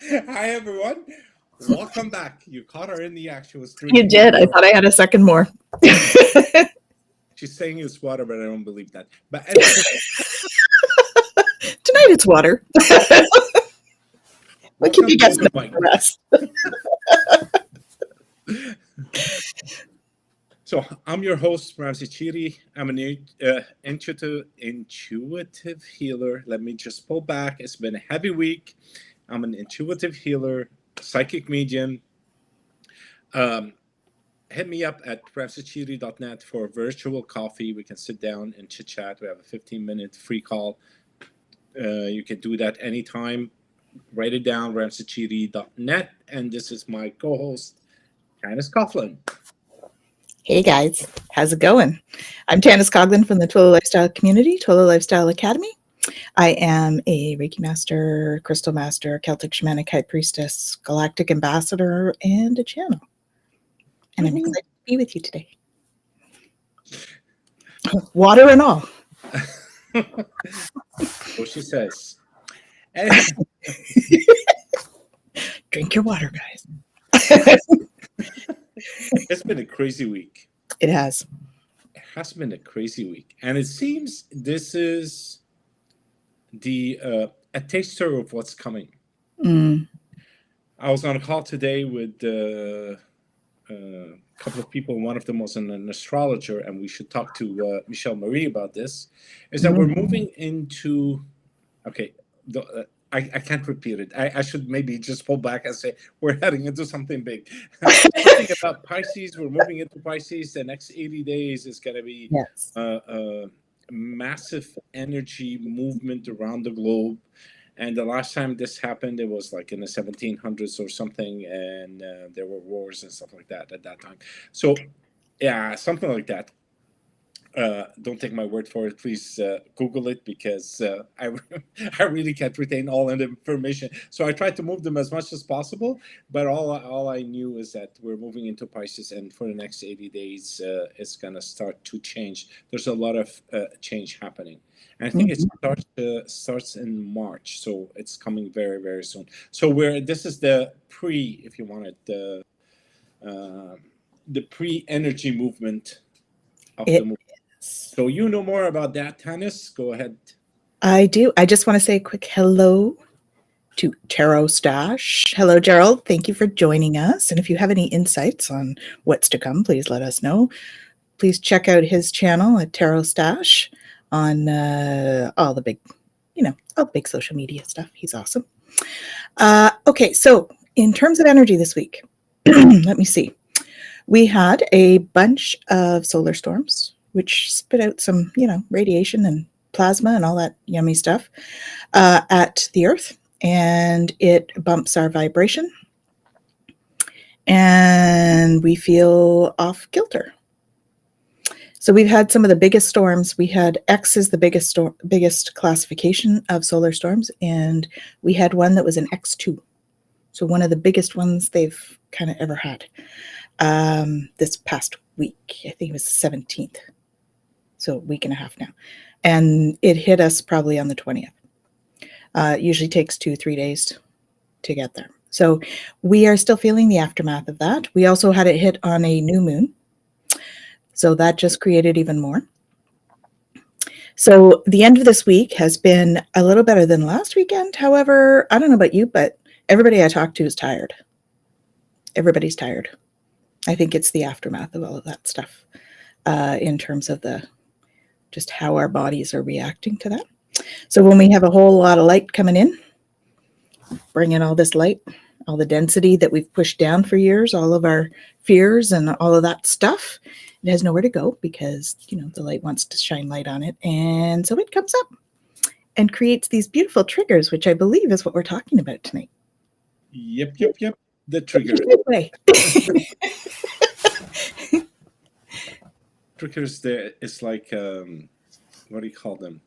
Hi, everyone. Welcome back. You caught her in the act. She was You drinking did. I water. thought I had a second more. She's saying it's water, but I don't believe that. But anyway, Tonight it's water. We'll keep welcome you to guessing Open about Mic. the rest. So I'm your host, Ramsey Chiri. I'm an intuitive healer. Let me just pull back. It's been a heavy week. I'm an intuitive healer, psychic medium. Um, Hit me up at ramseychiri.net for a virtual coffee. We can sit down and chit chat. We have a 15-minute free call. You can do that anytime. Write it down, ramseychiri.net. And this is my co-host, Tanys Coughlin. Hey guys, how's it going? I'm Tanys Coughlin from the Twillo Lifestyle Community, Twillo Lifestyle Academy. I am a Reiki Master, Crystal Master, Celtic Shamanic High Priestess, Galactic Ambassador, and a channel. And I'm excited to be with you today. Water and all. So she says. Drink your water, guys. It's been a crazy week. It has. It has been a crazy week. And it seems this is a taster of what's coming. Mm. I was on a call today with a couple of people. One of them was an astrologer, and we should talk to Michelle Marie about this. Is that we're moving into okay? I can't repeat it. I should maybe just pull back and say we're heading into something big. Something about Pisces. We're moving into Pisces. The next 80 days is going to be Yes. massive energy movement around the globe. And the last time this happened, it was like in the 1700s or something, and there were wars and stuff like that at that time. So, yeah, something like that. Don't take my word for it. Please Google it because I really can't retain all the information. So I tried to move them as much as possible, but all I knew is that we're moving into Pisces, and for the next 80 days, it's gonna start to change. There's a lot of change happening, and I think it starts in March, so it's coming very very soon. So this is the pre, if you want it, the pre energy movement of the It movement. is. So you know more about that, Tannis. Go ahead. I do. I just want to say a quick hello to Tarot Stash. Hello, Gerald. Thank you for joining us. And if you have any insights on what's to come, please let us know. Please check out his channel at Tarot Stash on all the big, all the big social media stuff. He's awesome. Okay, so in terms of energy this week, let me see. We had a bunch of solar storms, which spit out some, radiation and plasma and all that yummy stuff at the Earth, and it bumps our vibration, and we feel off kilter. So we've had some of the biggest storms. We had X is the biggest classification of solar storms, and we had one that was an X2. So one of the biggest ones they've kind of ever had. This past week, I think it was the 17th. So a week and a half now. And it hit us probably on the 20th. It usually takes 2-3 days to get there. So we are still feeling the aftermath of that. We also had it hit on a new moon. So that just created even more. So the end of this week has been a little better than last weekend. However, I don't know about you, but everybody I talk to is tired. Everybody's tired. I think it's the aftermath of all of that stuff in terms of just how our bodies are reacting to that. So when we have a whole lot of light coming in, bring in all this light, all the density that we've pushed down for years, all of our fears and all of that stuff, it has nowhere to go because, the light wants to shine light on it. And so it comes up and creates these beautiful triggers, which I believe is what we're talking about tonight. Yep. The triggers. Triggers. There. It's like what do you call them?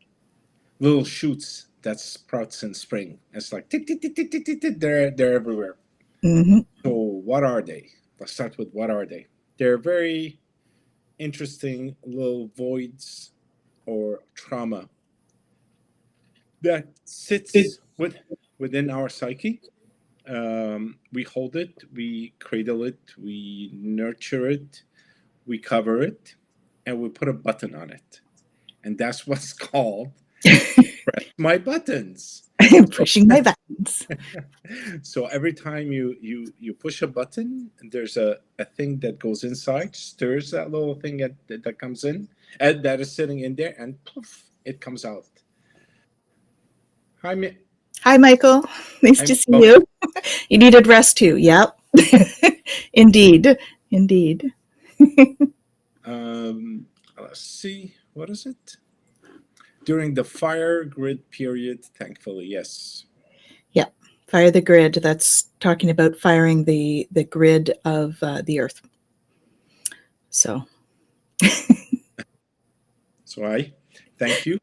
Little shoots that sprouts in spring. It's like tick, tick, tick, tick, tick, tick, tick. They're everywhere. Mm-hmm. So what are they? Let's start with what are they? They're very interesting little voids or trauma that sits within our psyche, We hold it, we cradle it, we nurture it, we cover it, and we put a button on it. And that's what's called press my buttons. So, Pushing my buttons. so every time you push a button, there's a thing that goes inside, stirs that little thing that comes in, and that is sitting in there, and poof, it comes out. Hi, Hi, Michael. Nice I'm to see you. You needed rest too. Yep. Indeed. Indeed. let's see, what is it? During the fire grid period, thankfully, yes. Yep. Fire the grid. That's talking about firing the grid of the Earth. So. So I thank you.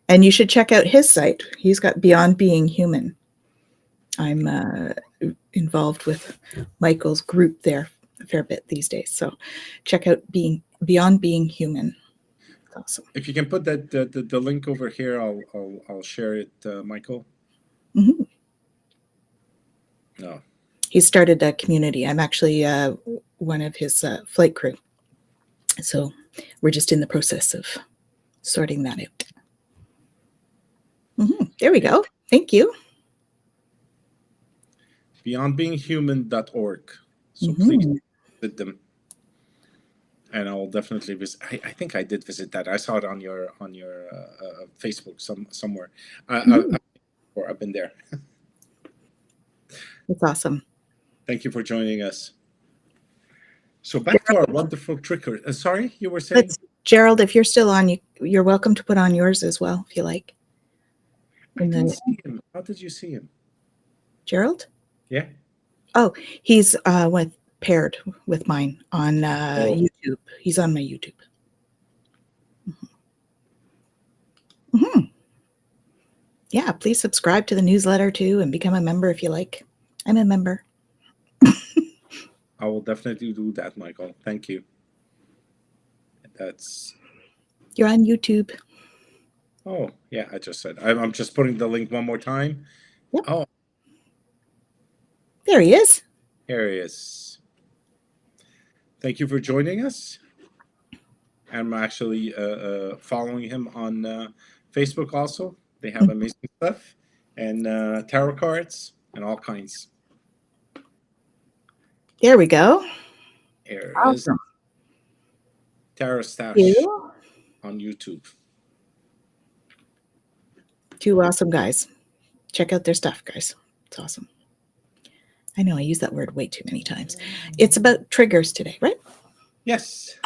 And you should check out his site. He's got Beyond Being Human. I'm involved with Michael's group there a fair bit these days. So check out Beyond Being Human. It's awesome. If you can put that the link over here, I'll share it, Michael. Mm-hmm. No. He started a community. I'm actually one of his flight crew. So we're just in the process of sorting that out. Mm-hmm. There we go. Thank you. Beyondbeinghuman.org. So Mm-hmm. please visit them. And I'll definitely visit. I think I did visit that. I saw it on your Facebook somewhere. I've been there. It's awesome. Thank you for joining us. So back to our wonderful tricker. Sorry, you were saying? Gerald, if you're still on, you're welcome to put on yours as well, if you like. I didn't see him. How did you see him? Gerald? Yeah. Oh, he's paired with mine on YouTube. He's on my YouTube. Mm-hmm. Mm-hmm. Yeah, please subscribe to the newsletter too and become a member if you like. I'm a member. I will definitely do that, Michael. Thank you. You're on YouTube. Oh, yeah, I just said. I'm just putting the link one more time. Yep. Oh. There he is. Here he is. Thank you for joining us. I'm actually following him on Facebook also. They have amazing stuff and tarot cards and all kinds. There we go. Here awesome. Is Tarot Stash on YouTube. Two awesome guys. Check out their stuff, guys. It's awesome. I know I use that word way too many times. It's about triggers today, right? Yes.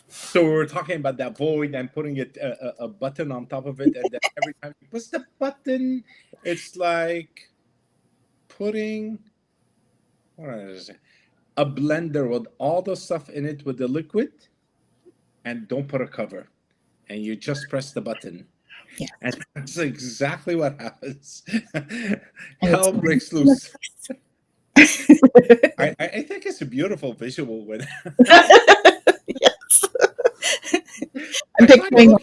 So we were talking about that void and putting it a button on top of it, and then every time you push the button, it's like putting a blender with all the stuff in it with the liquid, and don't put a cover, and you just press the button. Yeah. And that's exactly what happens. Hell breaks loose. I think it's a beautiful visual when yes. I'm picturing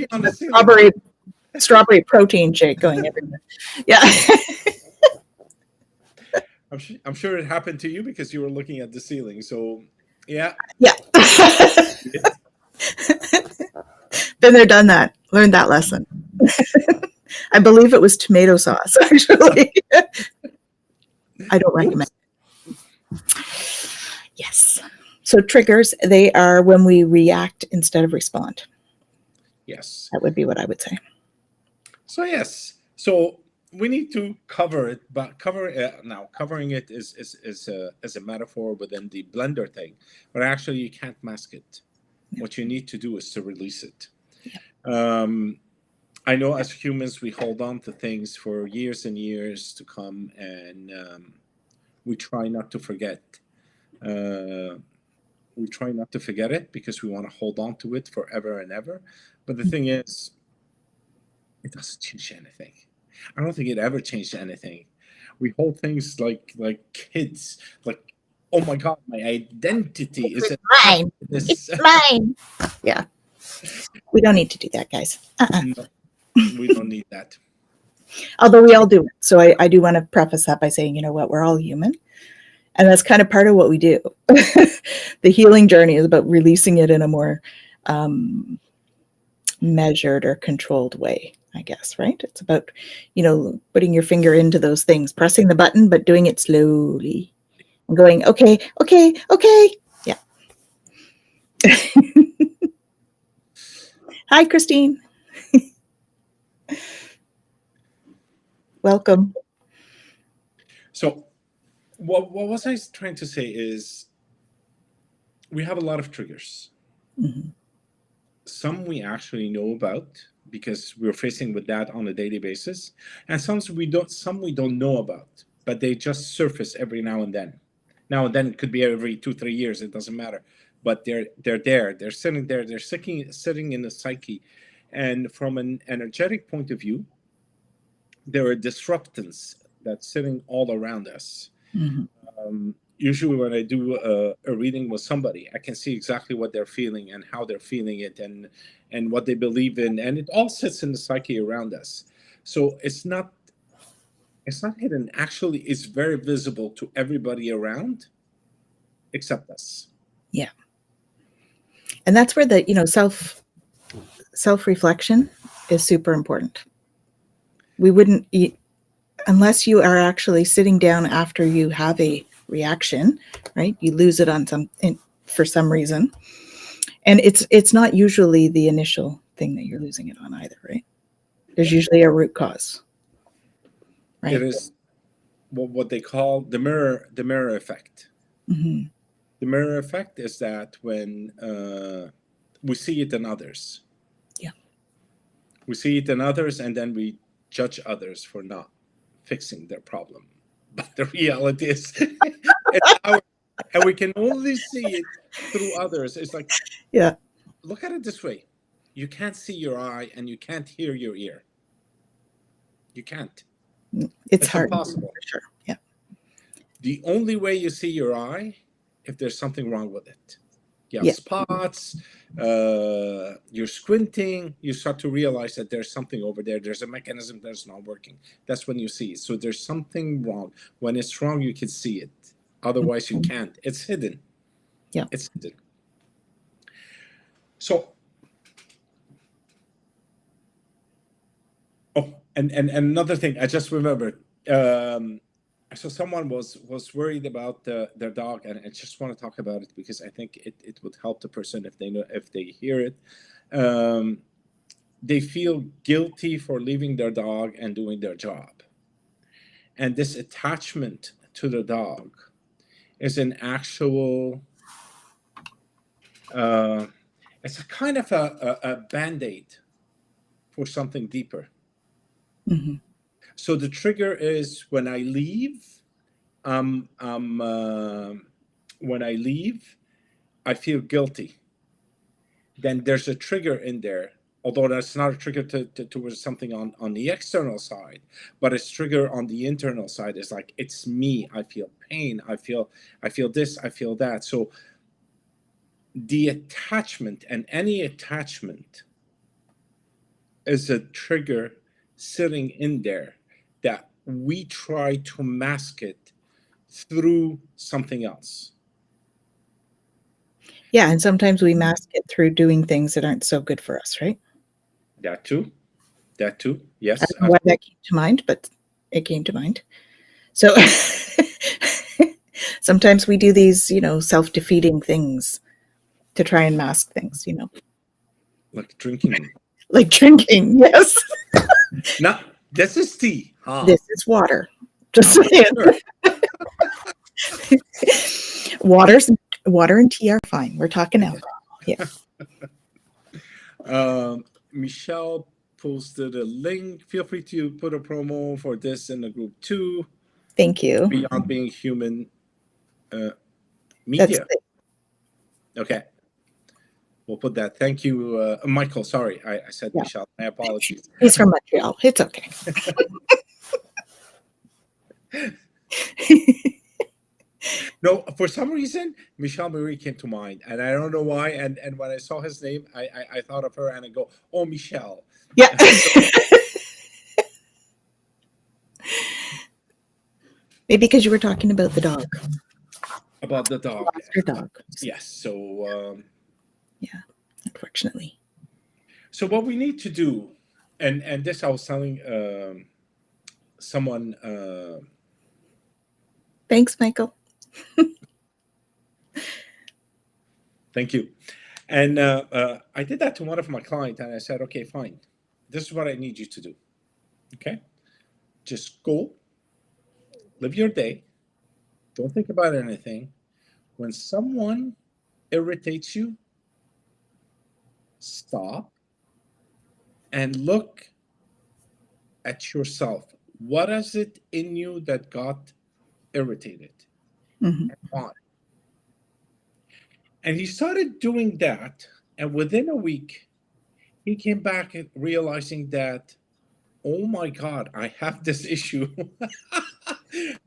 strawberry protein shake going everywhere. Yeah. I'm sure it happened to you because you were looking at the ceiling. So yeah. Yeah. Been there, done that. Learned that lesson. I believe it was tomato sauce, actually. I don't recommend it. Yes. So triggers, they are when we react instead of respond. Yes. That would be what I would say. So yes. So we need to cover it, but covering it is a metaphor within the blender thing, but actually you can't mask it. Yeah. What you need to do is to release it. Yeah. I know as humans we hold on to things for years and years to come, and we try not to forget. We try not to forget it because we want to hold on to it forever and ever. But the thing is, it doesn't change anything. I don't think it ever changed anything. We hold things like kids, like, oh my God, my identity is mine. It's mine. Yeah. We don't need to do that, guys. No, we don't need that. Although we all do it. So I do want to preface that by saying, you know what, we're all human. And that's kind of part of what we do. The healing journey is about releasing it in a more measured or controlled way, I guess, right? It's about, putting your finger into those things, pressing the button, but doing it slowly and going, okay, okay, okay. Yeah. Hi, Christine. Welcome. So what was I trying to say is we have a lot of triggers. Mhm. Some we actually know about because we're facing with that on a daily basis, and some we don't know about, but they just surface every now and then. Now and then it could be every 2 3 years, it doesn't matter, but they're there, they're sitting there, they're sitting in the psyche. And from an energetic point of view, there are disruptants that's sitting all around us. Mhm. Usually when I do a reading with somebody, I can see exactly what they're feeling and how they're feeling it, and what they believe in, and it all sits in the psyche around us. So it's not hidden. Actually, it's very visible to everybody around except us. Yeah. And that's where the, self reflection is super important. We wouldn't eat unless you are actually sitting down after you have a reaction, right? You lose it on for some reason. And it's not usually the initial thing that you're losing it on either, right? There's usually a root cause, It right? is what they call the mirror effect. Hmm. The mirror effect is that when we see it in others, Yeah. we see it in others, and then we judge others for not fixing their problem. But the reality is, it's our, and we can only see it through others. It's like, Yeah. look at it this way: you can't see your eye, and you can't hear your ear. You can't. It's It's hard impossible. for sure. Yeah. The only way you see your eye, if there's something wrong with it. You have Yeah. spots, you're squinting, you start to realize that there's something over there. There's a mechanism that's not working. That's when you see it. So there's something wrong. When it's wrong, you can see it. Otherwise, you Mhm. can't. It's hidden. Yeah. It's hidden. So, oh, and another thing, I just remembered. So someone was worried about their dog, and I just want to talk about it because I think it would help the person if they hear it. Um, they feel guilty for leaving their dog and doing their job. And this attachment to the dog is an actual, uh, it's a kind of a band aid for something deeper. Hmm. So the trigger is um, um, uh, when I leave, I feel guilty. Then there's a trigger in there, although that's not a trigger towards something on the external side, but it's trigger on the internal side. It's like, it's me. I feel pain. I feel this. I feel that. So the attachment, and any attachment is a trigger sitting in there that we try to mask it through something else. Yeah. And sometimes we mask it through doing things that aren't so good for us, right? That too. That too. I Yes, don't know why that absolutely. came to mind, but it came to mind. So sometimes we do these, self defeating things to try and mask things, Like drinking. like drinking. Yes. No, this is tea. This Ah, is water. Just I'm saying. sure. Waters, water and tea are fine. We're talking alcohol. Yeah. Michelle posted a link. Feel free to put a promo for this in the group too. Thank you. Beyond Being Human uh, That's Media. Okay, we'll put that. Thank you, Michael. Sorry, I said yeah. Michelle. My apologies. He's from Montreal. It's okay. No, for some reason, Michelle Marie came to mind, and I don't know why. And when I saw his name, I thought of her, and I go, "Oh, Michelle." Yeah. Maybe because you were talking about the dog. About the dog. Lost your dog. Yes. So Yeah, unfortunately. so what we need to do, and this I was telling someone. Thanks, Michael. Thank you. And I did that to one of my clients, and I said, okay, fine. This is what I need you to do. Okay, just go, live your day. Don't think about anything. When someone irritates you, stop and look at yourself. What is it in you that got irritated? Hmm. Why? And he started doing that. And within a week, he came back and realizing that, oh my God, I have this issue.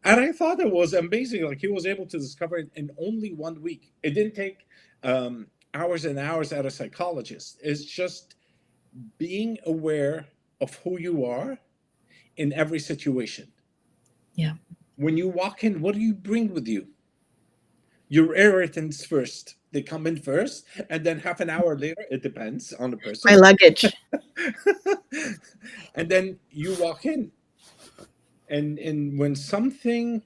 And I thought it was amazing. Like he was able to discover it in only 1 week. It didn't take hours and hours at a psychologist. It's just being aware of who you are in every situation. Yeah. When you walk in, what do you bring with you? Your irritants first. They come in first, and then half an hour later, it depends on the My person. luggage. And then you walk in, and when something,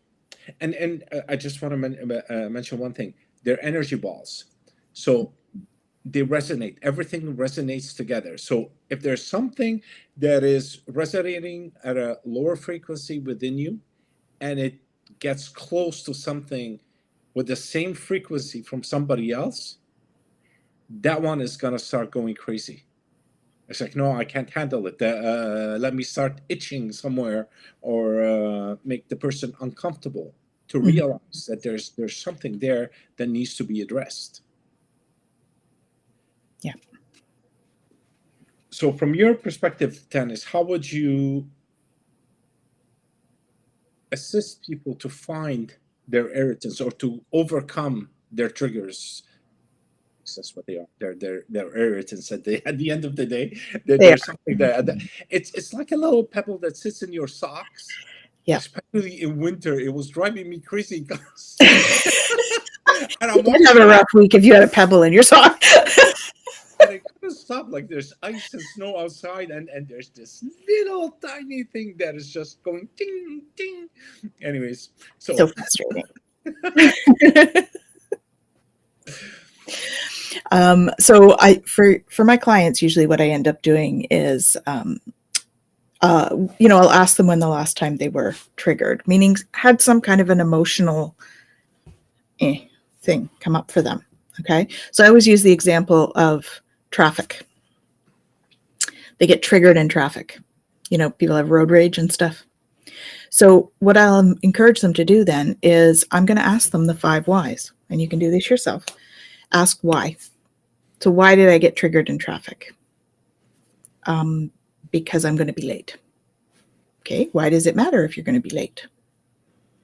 and I just want to mention one thing. They're energy balls, so they resonate. Everything resonates together. So if there's something that is resonating at a lower frequency within you, and it gets close to something with the same frequency from somebody else, that one is gonna start going crazy. It's like, no, I can't handle it. Let me start itching somewhere, or make the person uncomfortable to Mhm. realize that there's something there that needs to be addressed. Yeah. So, from your perspective, Tanys, how would you assist people to find their irritants or to overcome their triggers? That's what they are. They're irritants at the end of the day. They are. There's something that it's like a little pebble that sits in your socks, Yeah. especially in winter. It was driving me crazy, guys. And You I'm did have walking a around rough week if you had a pebble in your sock. and I couldn't stop. Like there's ice and snow outside, and there's this little tiny thing that is just going ding ding. Anyways, So so frustrating. So for my clients, usually what I end up doing is, I'll ask them when the last time they were triggered, meaning had some kind of an emotional thing come up for them. Okay. So I always use the example of traffic. They get triggered in traffic. People have road rage and stuff. So what I'll encourage them to do then is I'm going to ask them the 5 whys, and you can do this yourself. Ask why. So why did I get triggered in traffic? Because I'm going to be late. Okay, why does it matter if you're going to be late?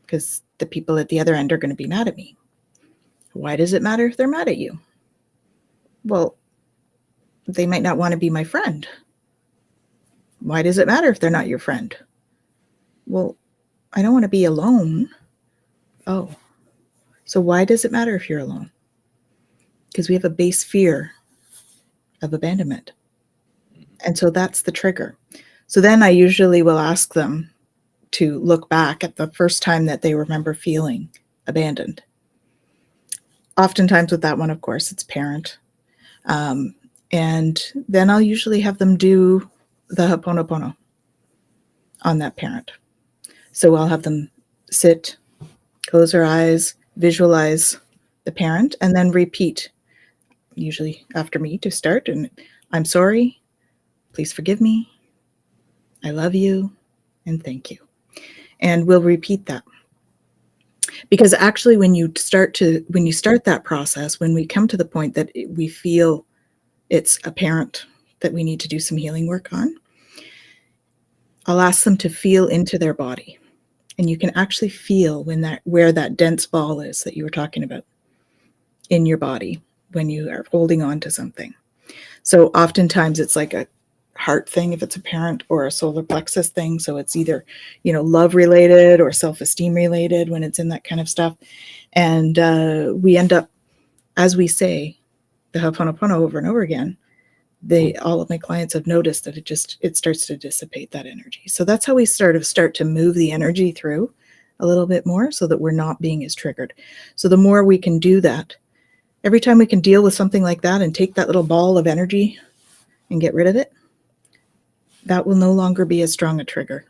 Because the people at the other end are going to be mad at me. Why does it matter if they're mad at you? Well, they might not want to be my friend. Why does it matter if they're not your friend? Well, I don't want to be alone. Oh, so why does it matter if you're alone? Because we have a base fear of abandonment. And so that's the trigger. So then I usually will ask them to look back at the first time that they remember feeling abandoned. Oftentimes with that one, of course, it's parent. And then I'll usually have them do the Ho'oponopono on that parent. So I'll have them sit, close their eyes, visualize the parent, and then repeat, usually after me to start. And I'm sorry, please forgive me, I love you, and thank you. And we'll repeat that. Because actually when you start that process, when we come to the point that we feel it's apparent that we need to do some healing work on, I'll ask them to feel into their body. And you can actually feel where that dense ball is that you were talking about in your body when you are holding on to something. So oftentimes it's like a heart thing if it's a parent, or a solar plexus thing. So it's either, love related or self-esteem related when it's in that kind of stuff. And we end up, as we say, the Ho'oponopono over and over again, all of my clients have noticed that it starts to dissipate that energy. So that's how we start to move the energy through a little bit more, so that we're not being as triggered. So the more we can do that, every time we can deal with something like that and take that little ball of energy and get rid of it, that will no longer be as strong a trigger.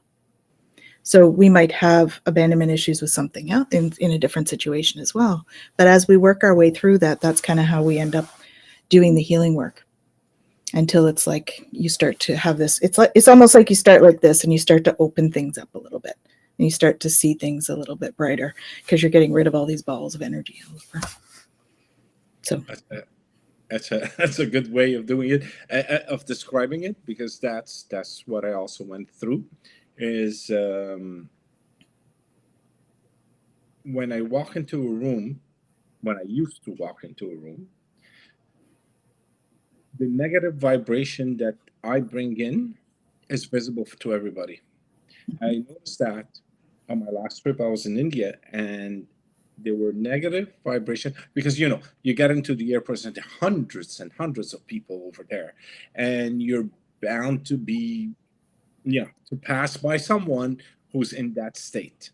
So we might have abandonment issues with something else in a different situation as well. But as we work our way through that, that's kind of how we end up doing the healing work, until it's like you start to have this, it's almost like you start like this and you start to open things up a little bit, and you start to see things a little bit brighter, because you're getting rid of all these balls of energy all over. So that's a good way of doing it, of describing it, because that's what I also went through. Is when I walk into a room, when I used to walk into a room, the negative vibration that I bring in is visible to everybody. I noticed that on my last trip. I was in India, and there were negative vibration, because you get into the airports and there are hundreds and hundreds of people over there, and you're bound to be, to pass by someone who's in that state.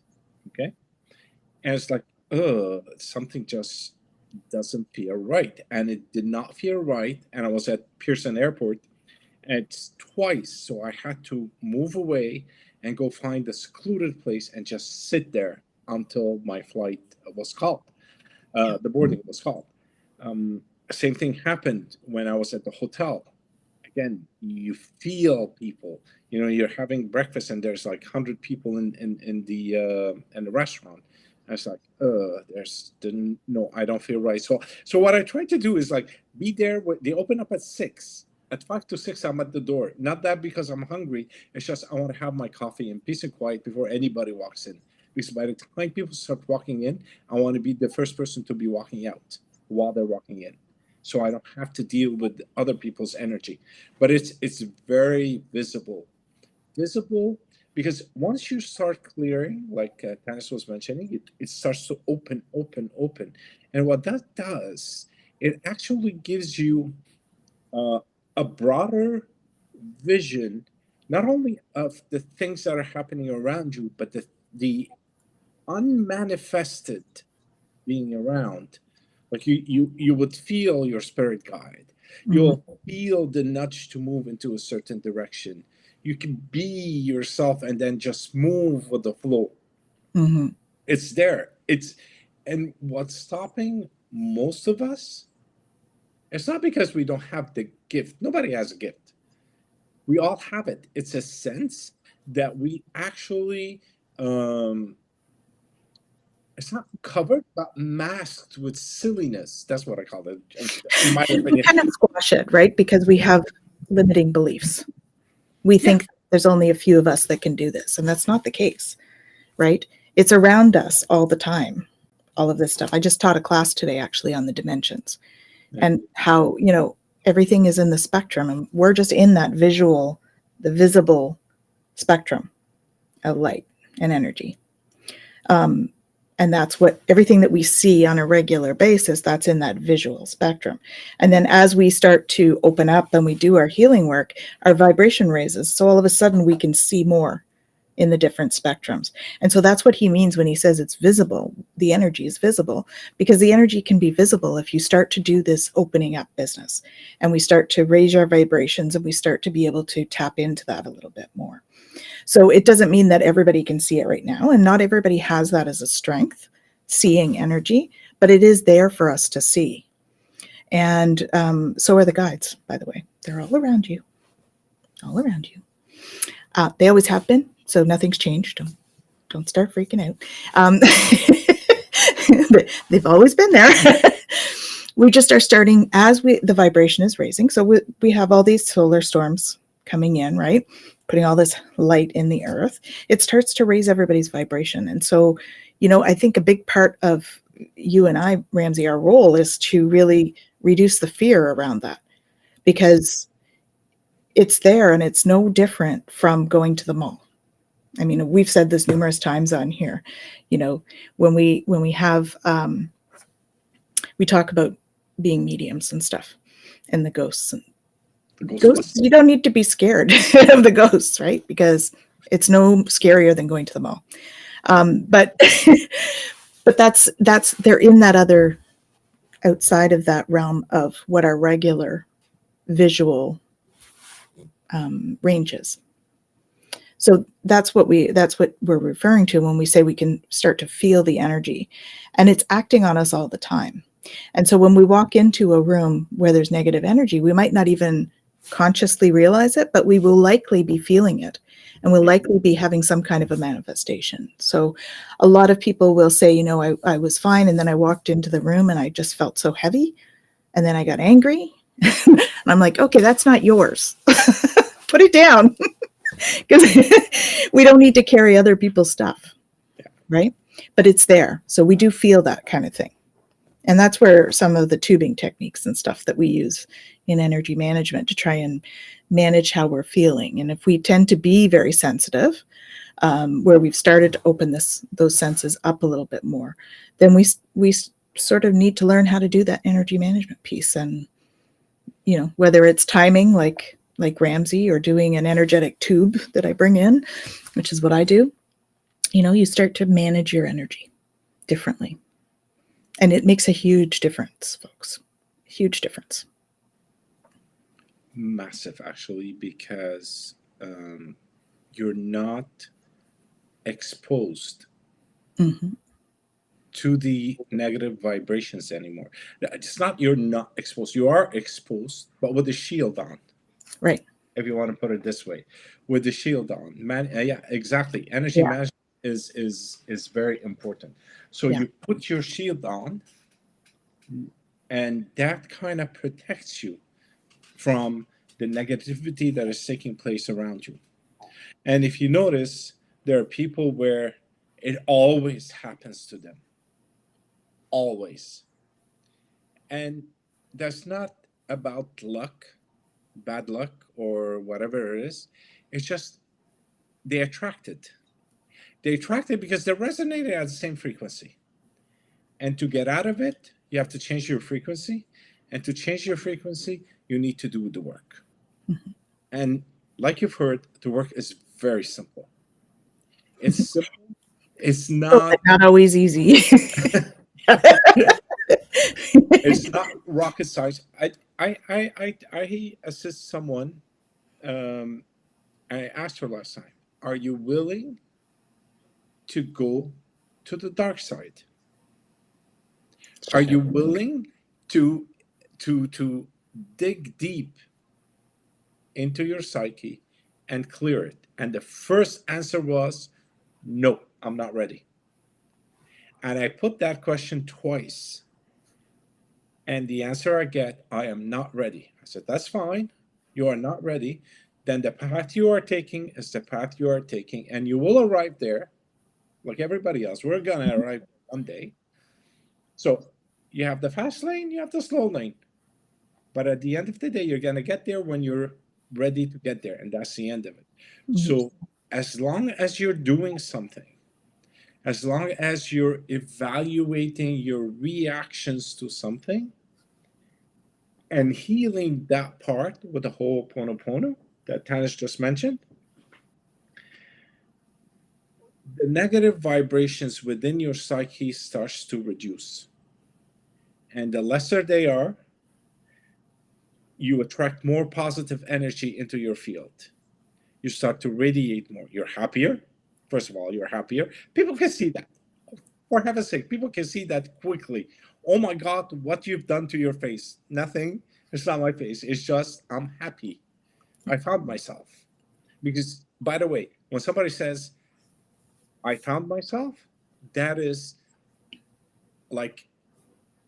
Okay, and it's like, something just doesn't feel right, and it did not feel right. And I was at Pearson Airport, and it's twice, so I had to move away and go find a secluded place and just sit there until my flight was called. The boarding was called. Um, Same thing happened when I was at the hotel. Again, you feel people. You're having breakfast and there's like 100 people in the restaurant. I was like, no, I don't feel right. So what I try to do is like be there. They open up at 6. At 5 to 6, I'm at the door. Not that because I'm hungry. It's just I want to have my coffee in peace and quiet before anybody walks in. Because by the time people start walking in, I want to be the first person to be walking out while they're walking in, so I don't have to deal with other people's energy. But it's very visible, because once you start clearing, like Tanys was mentioning, it starts to open. And what that does, it actually gives you uh, a broader vision, not only of the things that are happening around you, but the unmanifested being around. Like you would feel your spirit guide. You'll feel the nudge to move into a certain direction. You can be yourself and then just move with the flow. Mm-hmm. It's there. And what's stopping most of us, it's not because we don't have the gift. Nobody has a gift. We all have it. It's a sense that we actually, it's not covered, but masked with silliness. That's what I call it, in my We opinion. kind of squash it, right? Because we have limiting beliefs. We think there's only a few of us that can do this, and that's not the case, right? It's around us all the time, all of this stuff. I just taught a class today actually on the dimensions, and how, everything is in the spectrum, and we're just in that the visible spectrum of light and energy. And that's what everything that we see on a regular basis, that's in that visual spectrum. And then as we start to open up and we do our healing work, our vibration raises. So all of a sudden we can see more in the different spectrums. And so that's what he means when he says it's visible. The energy is visible, because the energy can be visible if you start to do this opening up business, and we start to raise our vibrations, and we start to be able to tap into that a little bit more. So it doesn't mean that everybody can see it right now, and not everybody has that as a strength, seeing energy, but it is there for us to see. And so are the guides, by the way. They're all around you, all around you. They always have been, so nothing's changed. Don't start freaking out. They've always been there. We just are starting as the vibration is raising. So we have all these solar storms coming in, right? Putting all this light in the earth. It starts to raise everybody's vibration. And so, I think a big part of you and I, Ramsey, our role is to really reduce the fear around that, because it's there, and it's no different from going to the mall. I mean, we've said this numerous times on here. You know, when we have we talk about being mediums and stuff, and the ghosts. And The ghosts, Ghostbusters. you don't need to be scared of the ghosts, right? Because it's no scarier than going to the mall. But but that's they're in that other, outside of that realm of what our regular visual range is. So that's what we're referring to when we say we can start to feel the energy, and it's acting on us all the time. And so when we walk into a room where there's negative energy, we might not even consciously realize it, but we will likely be feeling it, and we'll likely be having some kind of a manifestation. So a lot of people will say, you know, I was fine, and then I walked into the room and I just felt so heavy, and then I got angry. And I'm like, okay, that's not yours. Put it down. Because we don't need to carry other people's stuff, right? But it's there. So we do feel that kind of thing. And that's where some of the tubing techniques and stuff that we use in energy management to try and manage how we're feeling. And if we tend to be very sensitive, where we've started to open those senses up a little bit more, then we sort of need to learn how to do that energy management piece. And you know, whether it's timing, like Ramsey, or doing an energetic tube that I bring in, which is what I do, you know, you start to manage your energy differently. And it makes a huge difference, folks. Huge difference. Massive, actually, because you're not exposed Mm-hmm. to the negative vibrations anymore. It's not you're not exposed. You are exposed, but with the shield on, Right. if you want to put it this way, with the shield on. Yeah, exactly. Energy Yeah. management is very important. So Yeah. you put your shield on, and that kind of protects you from the negativity that is taking place around you. And if you notice, there are people where it always happens to them, always. And that's not about luck, bad luck, or whatever it is. It's just they attract it. They attract it because they're resonating at the same frequency. And to get out of it, you have to change your frequency. And to change your frequency, you need to do the work. Mm-hmm. And like you've heard, the work is very simple. It's simple. It's Oh, not. but not always easy. It's not rocket science. I assist someone. Um, I asked her last time, "Are you willing to go to the dark side? Are you willing to to dig deep into your psyche and clear it?" And the first answer was, "No, I'm not ready." And I put that question twice. And the answer I get, "I am not ready." I said, "That's fine. You are not ready. Then the path you are taking is the path you are taking, and you will arrive there like everybody else. We're going to arrive one day. So you have the fast lane, you have the slow lane. But at the end of the day, you're going to get there when you're ready to get there. And that's the end of it. Mhm. So as long as you're doing something, as long as you're evaluating your reactions to something, and healing that part with the whole Ho'oponopono that Tanis just mentioned, the negative vibrations within your psyche starts to reduce. And the lesser they are, you attract more positive energy into your field. You start to radiate more. You're happier. First of all, you're happier. People can see that. For heaven's sake, people can see that quickly. Oh my God, what you've done to your face. Nothing. It's not my face. It's just, I'm happy. I found myself. Because, by the way, when somebody says, "I found myself," that is like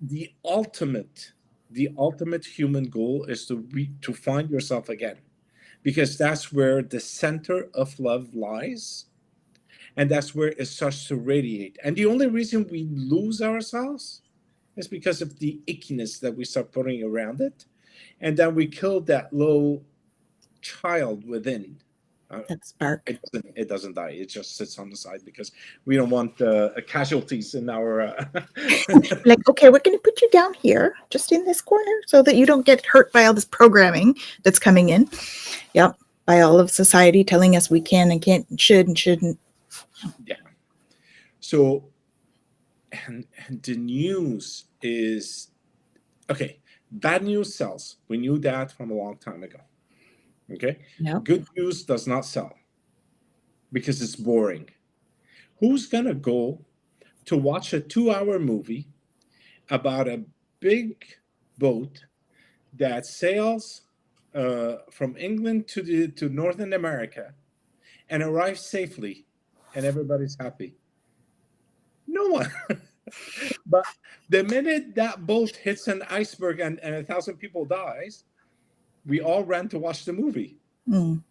the ultimate, the ultimate human goal is to find yourself again, because that's where the center of love lies, and that's where it starts to radiate. And the only reason we lose ourselves is because of the ickiness that we start putting around it, and then we kill that little child within. That spark. It doesn't die. It just sits on the side because we don't want casualties in our. Like, okay, we're going to put you down here, just in this corner, so that you don't get hurt by all this programming that's coming in. Yep, by all of society telling us we can and can't, and should and shouldn't. Yeah. So, and the news is okay. Bad news sells. We knew that from a long time ago. Okay. Yep. Good news does not sell because it's boring. Who's gonna go to watch a 2-hour movie about a big boat that sails from England to Northern America and arrives safely, and everybody's happy? No one. But the minute that boat hits an iceberg and 1,000 people dies, we all ran to watch the movie. Mm.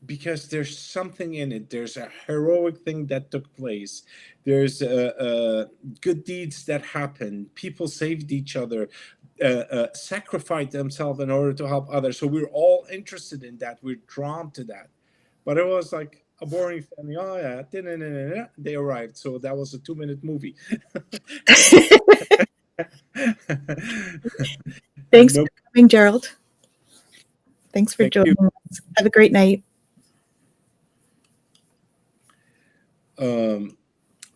Because there's something in it. There's a heroic thing that took place. There's good deeds that happened. People saved each other, sacrificed themselves in order to help others. So we're all interested in that. We're drawn to that. But it was like a boring thing. Oh yeah, da-na-na-na-na, they arrived. So that was a 2-minute movie. Thanks Nope. for coming, Gerald. Thanks for Thank you. joining us. Have a great night.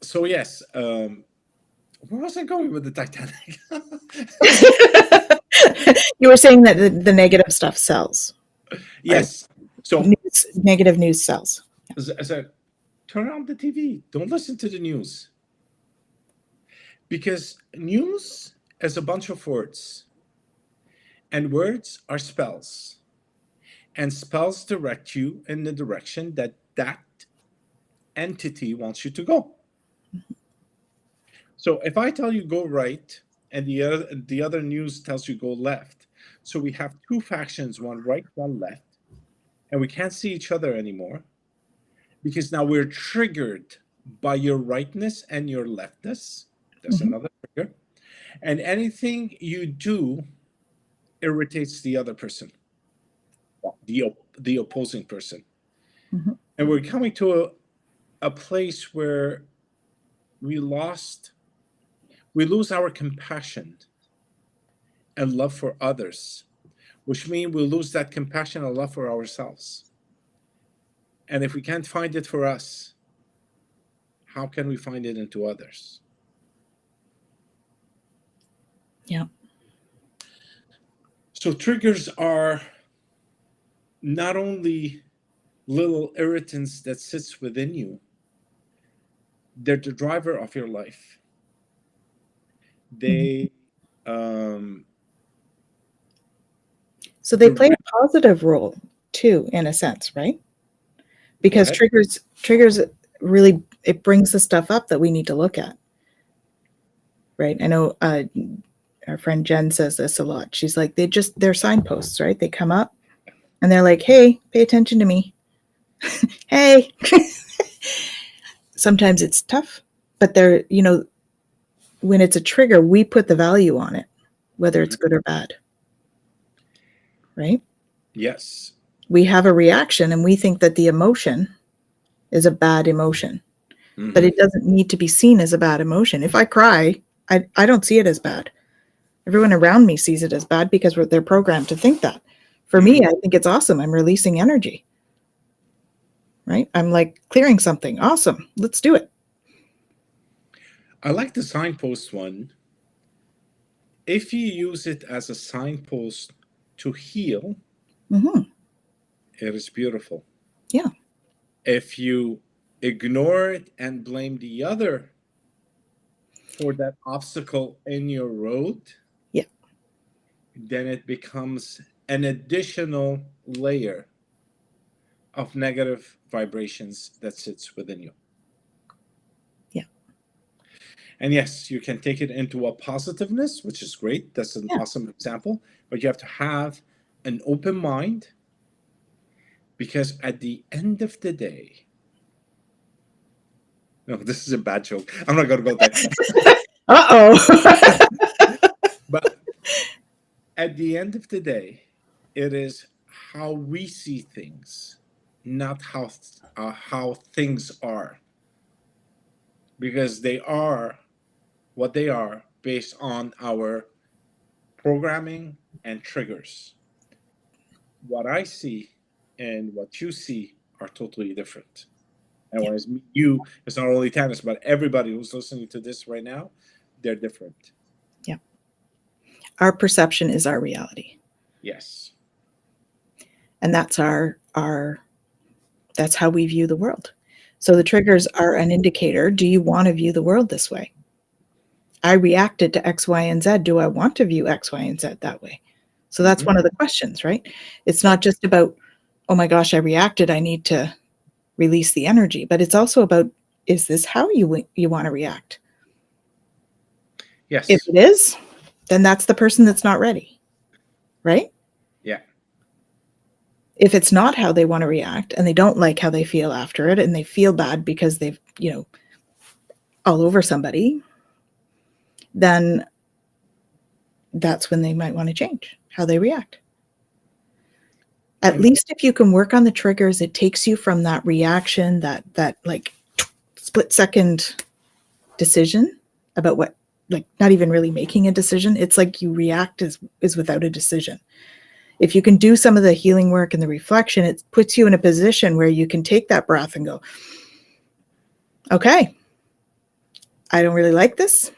So yes, where was I going with the Titanic? You were saying that the negative stuff sells. Yes. So Negative news sells. as I turn on the TV, don't listen to the news. Because news is a bunch of words. And words are spells. And spells direct you in the direction that entity wants you to go. So if I tell you go right and the other news tells you go left, so we have two factions, one right, one left, and we can't see each other anymore because now we're triggered by your rightness and your leftness. That's another trigger. And anything you do irritates the other person, the opposing person. Mhm. And we're coming to a place where we lose our compassion and love for others, which means we lose that compassion and love for ourselves. And if we can't find it for us, how can we find it into others? Yeah. So triggers are not only little irritants that sits within you, they're the driver of your life. They So they play direct. a positive role too, in a sense, right? Go Because ahead. triggers really, it brings the stuff up that we need to look at, right? I know our friend Jen says this a lot. She's like, they're signposts, right? They come up and they're like, hey, pay attention to me. Hey. Sometimes it's tough, but they're, when it's a trigger, we put the value on it, whether it's good or bad, right? Yes. We have a reaction and we think that the emotion is a bad emotion, but it doesn't need to be seen as a bad emotion. If I cry, I don't see it as bad. Everyone around me sees it as bad because they're programmed to think that. For me, I think it's awesome. I'm releasing energy, right? I'm like clearing something. Awesome. Let's do it. I like the signpost one. If you use it as a signpost to heal, Mm-hmm. it is beautiful. Yeah. If you ignore it and blame the other for that obstacle in your road, Yeah. then it becomes an additional layer of negative vibrations that sits within you. Yeah. And yes, you can take it into a positiveness, which is great. That's an awesome example. But you have to have an open mind because at the end of the day, no, this is a bad joke. I'm not going to go there. Uh-oh. But at the end of the day, it is how we see things, not how things are, because they are what they are based on our programming and triggers. What I see and what you see are totally different. And Yeah. when it's you, it's not only Tannis, but everybody who's listening to this right now, they're different. Yeah. Our perception is our reality. Yes. And that's that's how we view the world. So the triggers are an indicator. Do you want to view the world this way? I reacted to X, Y, and Z. Do I want to view X, Y, and Z that way? So that's Mm-hmm. one of the questions, right? It's Yeah. not just about, oh my gosh, I reacted. I need to release the energy, but it's also about, is this how you want to react? If Yes. it is, then that's the person that's not ready, right? Yeah. If it's not how they want to react and they don't like how they feel after it and they feel bad because they've, all over somebody, then that's when they might want to change how they react. At And least if you can work on the triggers, it takes you from that reaction, that like split second decision about what, like not even really making a decision. It's like you react is without a decision. If you can do some of the healing work and the reflection, it puts you in a position where you can take that breath and go, okay, I don't really like this.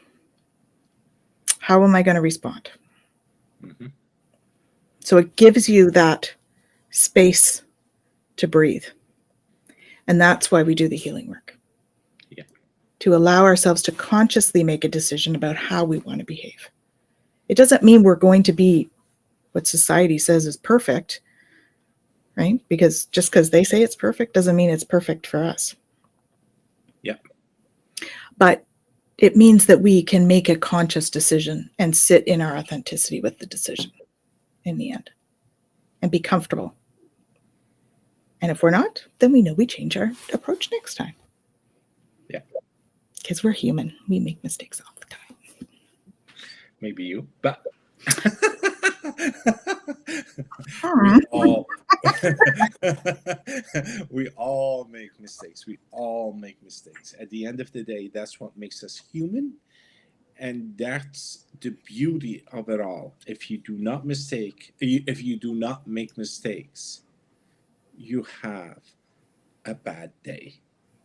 How am I going to respond? mm-hmm. So it gives you that space to breathe. And that's why we do the healing work. Yeah. To allow ourselves to consciously make a decision about how we want to behave. It doesn't mean we're going to be what society says is perfect, right? Because just because they say it's perfect doesn't mean it's perfect for us. Yeah. But it means that we can make a conscious decision and sit in our authenticity with the decision in the end and be comfortable. And if we're not, then we know we change our approach next time. Yeah. Because we're human. We make mistakes all the time. Maybe you, but we Hmm. all we all make mistakes. We all make mistakes. At the end of the day, that's what makes us human, and that's the beauty of it all. If you do not make mistakes, you have a bad day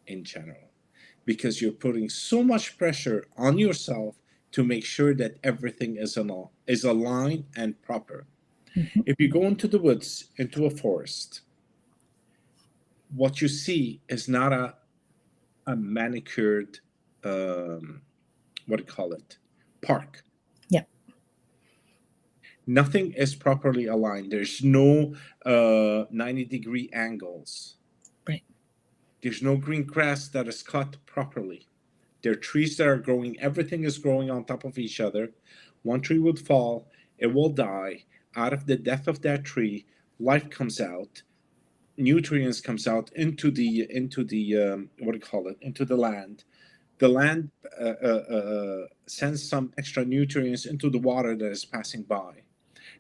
in general, because you're putting so much pressure on yourself to make sure that everything is aligned and proper. Mm-hmm. If you go into the woods, into a forest, what you see is not a manicured, what do you call it, park. Yeah. Nothing is properly aligned. There's no 90-degree angles. Right. There's no green grass that is cut properly. There are trees that are growing. Everything is growing on top of each other. One tree would fall, it will die. Out of the death of that tree, life comes out, nutrients comes out into the what do you call it, into the land. The land sends some extra nutrients into the water that is passing by.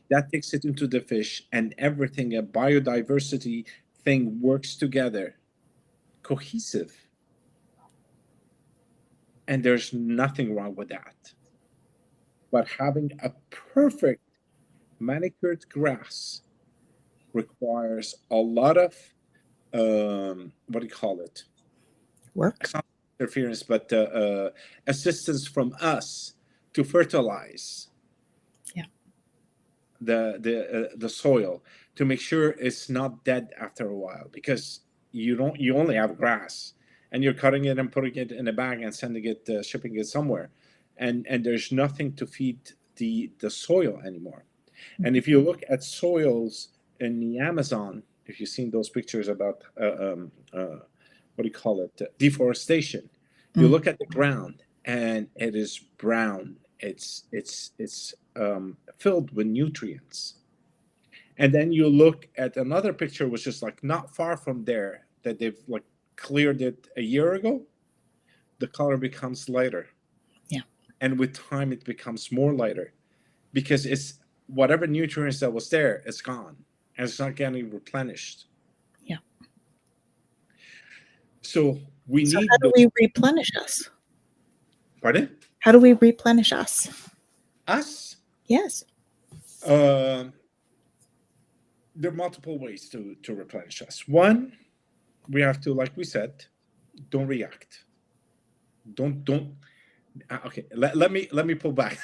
That takes it into the fish, and everything, a biodiversity thing, works together, cohesive, and there's nothing wrong with that. But having a perfect manicured grass requires a lot of what do you call it? Work. It's not interference, but assistance from us to fertilize Yeah. the soil, to make sure it's not dead after a while, because you only have grass, and you're cutting it and putting it in a bag and sending it, shipping it somewhere, and there's nothing to feed the soil anymore. And if you look at soils in the Amazon, if you've seen those pictures about what do you call it, deforestation, you Mm. look at the ground and it is brown. It's filled with nutrients. And then you look at another picture, which is like not far from there, that they've like cleared it a year ago. The color becomes lighter, Yeah. and with time it becomes more lighter, because it's whatever nutrients that was there is gone. and it's not getting replenished. Yeah. So we So need how do those. we replenish us? Pardon? How do we replenish us? Us? Yes. Uh, there are multiple ways to replenish us. One, we have to, like we said, don't react. Don't. Okay, let me pull back.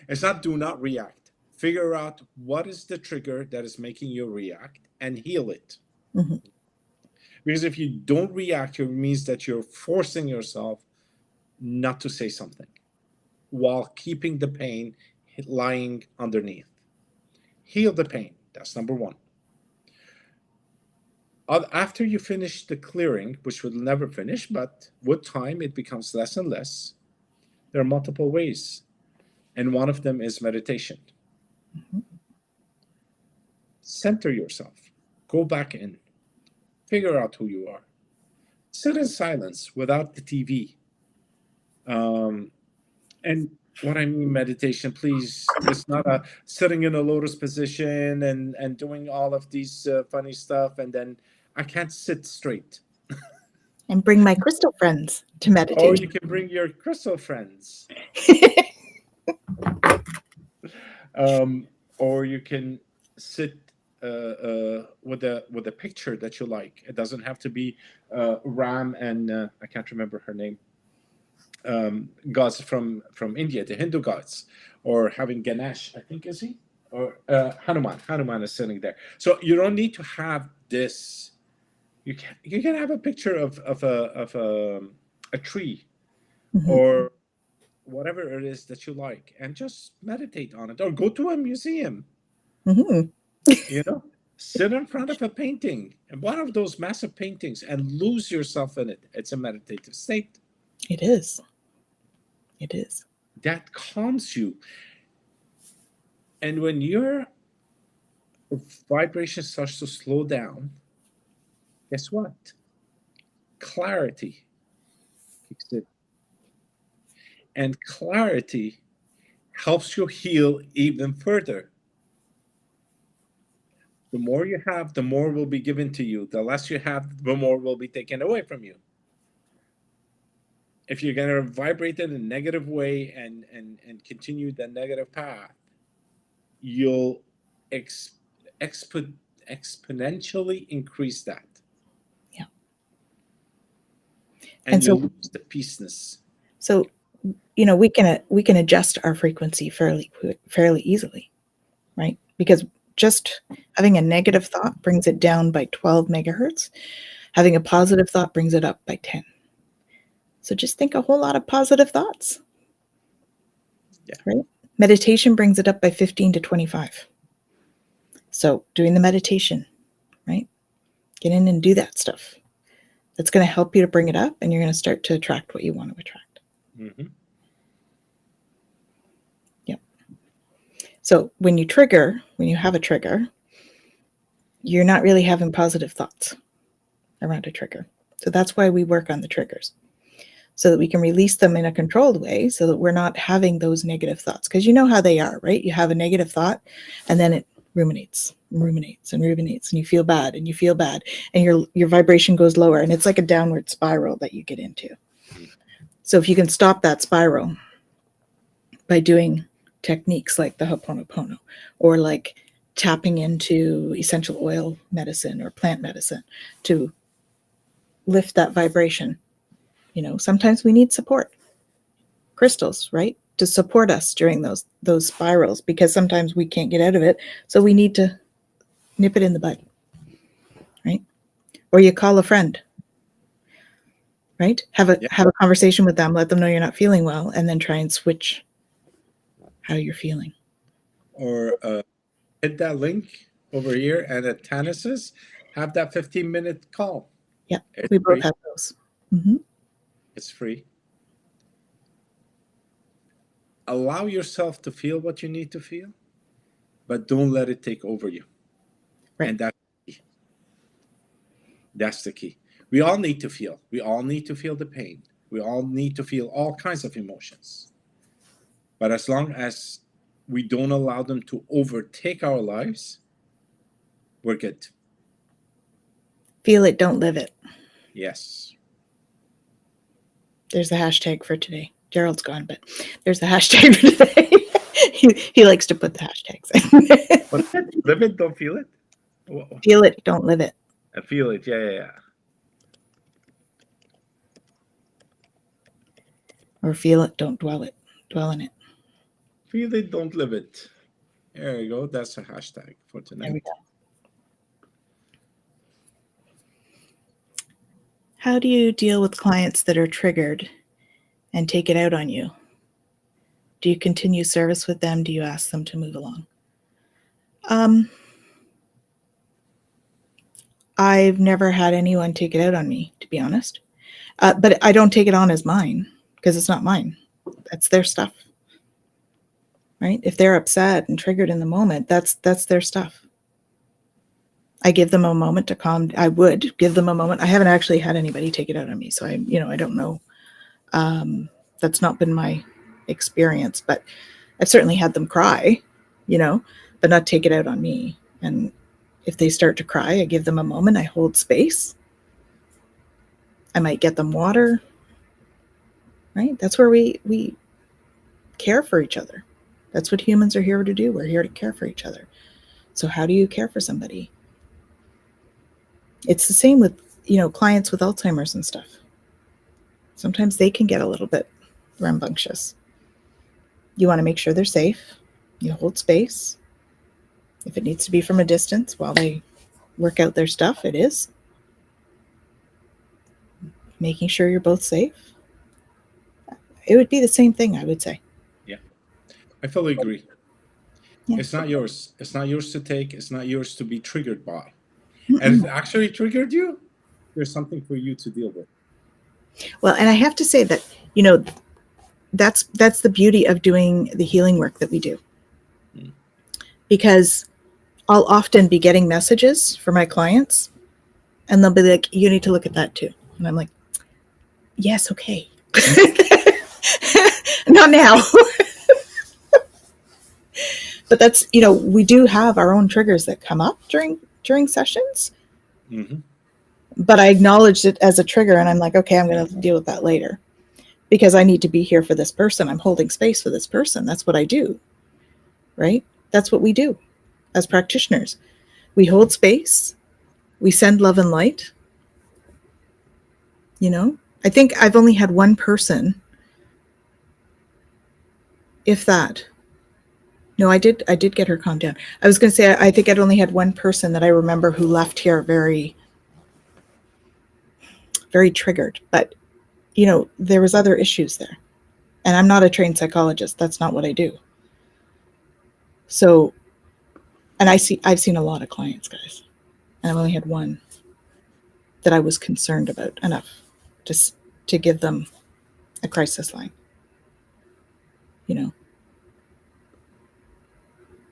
It's not do not react. Figure out what is the trigger that is making you react and heal it. Mhm. Because if you don't react, it means that you're forcing yourself not to say something while keeping the pain lying underneath. Heal the pain. That's number one. After you finish the clearing, which will never finish, but with time it becomes less and less, there are multiple ways. And one of them is meditation. Mhm. Center yourself. Go back in. Figure out who you are. Sit in silence without the TV. And what I mean meditation, please, it's not a sitting in a lotus position and doing all of these funny stuff, and then I can't sit straight. And bring my crystal friends to Or meditation. you can bring your crystal friends, um, or you can sit with a picture that you like. It doesn't have to be Ram and I can't remember her name. Gods from India, the Hindu gods, or having Ganesh, I think is he, or Hanuman. Hanuman is sitting there. So you don't need to have this. You can have a picture of a tree Mhm. or whatever it is that you like, and just meditate on it, or go to a museum. Mhm. You know, sit in front of a painting, and one of those massive paintings, and lose yourself in it. It's a meditative state It is. It is. that calms you. And when your vibration starts to slow down, guess what? Clarity kicks in. And clarity helps you heal even further. The more you have, the more will be given to you. The less you have, the more will be taken away from you. If you're going to vibrate in a negative way and continue the negative path, you'll ex, expo, exponentially increase that. Yeah. And And you so lose the peaceness. so we can adjust our frequency fairly easily, right? Because just having a negative thought brings it down by 12 megahertz. Having a positive thought brings it up by 10. So just think a whole lot of positive thoughts, Yeah. right? Meditation brings it up by 15 to 25. So doing the meditation, right? Get in and do that stuff. That's going to help you to bring it up, and you're going to start to attract what you want to attract. Mm-hmm. Yep. So when you have a trigger, you're not really having positive thoughts around a trigger. So that's why we work on the triggers, so that we can release them in a controlled way, so that we're not having those negative thoughts. Because you know how they are, right? You have a negative thought, and then it ruminates, and you feel bad, and you feel bad, and your vibration goes lower, and it's like a downward spiral that you get into. So if you can stop that spiral by doing techniques like the Ho'oponopono, or like tapping into essential oil medicine or plant medicine to lift that vibration. Sometimes we need support, crystals, right, to support us during those spirals, because sometimes we can't get out of it. So we need to nip it in the bud, right? Or you call a friend, right? Have a Yeah. have a conversation with them, let them know you're not feeling well, and then try and switch how you're feeling. Or hit that link over here and at Tanys's, have that 15-minute call. Yeah, It's we both free. have those. Hmm. It's free. Allow yourself to feel what you need to feel, but don't let it take over you. Right. And that's the key. We all need to feel. We all need to feel the pain. We all need to feel all kinds of emotions. But as long as we don't allow them to overtake our lives, We're good. Feel it, don't live it. Yes. There's the hashtag for today. Gerald's gone, but there's the hashtag for today. he likes to put the hashtags in. What's that? Live it, don't feel it? Feel it, don't live it. I feel it. Yeah. Or feel it, don't dwell in it. Feel it, don't live it. There you go. That's a hashtag for There we tonight. go. How do you deal with clients that are triggered and take it out on you? Do you continue service with them? Do you ask them to move along? I've never had anyone take it out on me, to be honest. But I don't take it on as mine because it's not mine. That's their stuff. Right? If they're upset and triggered in the moment, that's their stuff. I give them a moment to calm. I would give them a moment. I haven't actually had anybody take it out on me, so I don't know. That's not been my experience, but I've certainly had them cry, but not take it out on me. And if they start to cry, I give them a moment. I hold space. I might get them water. Right? That's where we care for each other. That's what humans are here to do. We're here to care for each other. So how do you care for somebody? It's the same with, clients with Alzheimer's and stuff. Sometimes they can get a little bit rambunctious. You want to make sure they're safe. You hold space. If it needs to be from a distance while they work out their stuff, it is. Making sure you're both safe. It would be the same thing, I would say. Yeah. I fully agree. Yeah. It's not yours. It's not yours to take. It's not yours to be triggered by. Mm-mm. And if it actually triggered you, there's something for you to deal with. Well, and I have to say that, that's the beauty of doing the healing work that we do. Because I'll often be getting messages for my clients and they'll be like, you need to look at that too. And I'm like, yes, okay. Not now. But that's, we do have our own triggers that come up during sessions. Mm-hmm. But I acknowledged it as a trigger and I'm like, okay, I'm going to deal with that later because I need to be here for this person. I'm holding space for this person. That's what I do, right? That's what we do as practitioners. We hold space. We send love and light. I think I've only had one person, if that. No, I did get her calmed down. I was going to say, I think I'd only had one person that I remember who left here very, very triggered, but there was other issues there. And I'm not a trained psychologist. That's not what I do. So, and I've seen a lot of clients, guys, and I've only had one that I was concerned about enough just to give them a crisis line,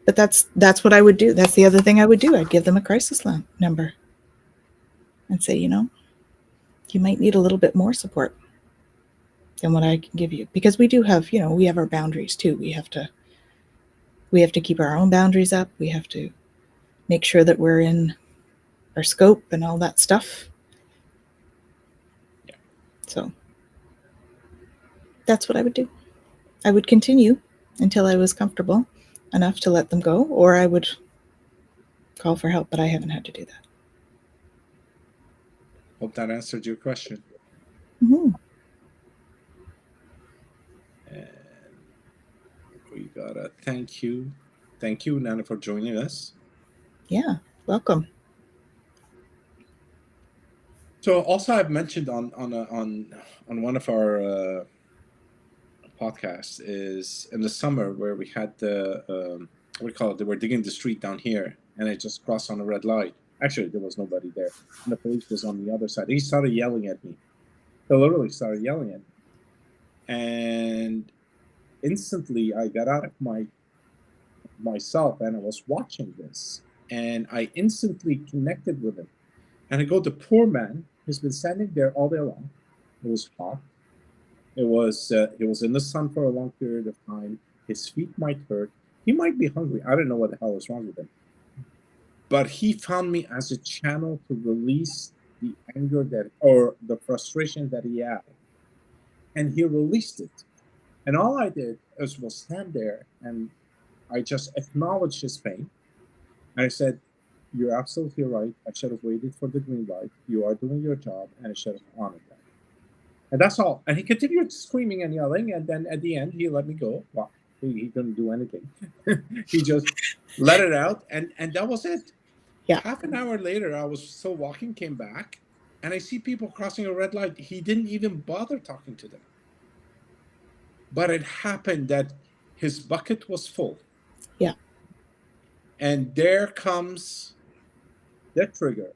But that's what I would do. That's the other thing I would do. I'd give them a crisis line number and say, you might need a little bit more support than what I can give you, because we do have, we have our boundaries too. We have to keep our own boundaries up. We have to make sure that we're in our scope and all that stuff. Yeah. So that's what I would do. I would continue until I was comfortable enough to let them go, or I would call for help, but I haven't had to do that. Hope that answered your question. Mm-hmm. And we got a thank you. Thank you, Nana, for joining us. Yeah, welcome. So also I've mentioned on one of our podcasts is in the summer where we had the what do you call it? They were digging the street down here, and I just crossed on a red light. Actually, there was nobody there, and the police was on the other side. He started yelling at me. He literally started yelling at me, and instantly I got out of myself and I was watching this, and I instantly connected with him. And I go, the poor man has been standing there all day long. It was hot. It was in the sun for a long period of time. His feet might hurt. He might be hungry. I don't know what the hell is wrong with him. but he found me as a channel to release the anger that, or the frustration that he had, and he released it. And all I did was stand there and I just acknowledged his pain. And I said, "You're absolutely right. I should have waited for the green light. You are doing your job, and I should have honored that." And that's all. And he continued screaming and yelling. And then at the end, he let me go. Well, he didn't do anything. He just let it out. And that was it. Yeah. Half an hour later, I was still walking, came back, and I see people crossing a red light. He didn't even bother talking to them. But it happened that his bucket was full. Yeah. And there comes the trigger.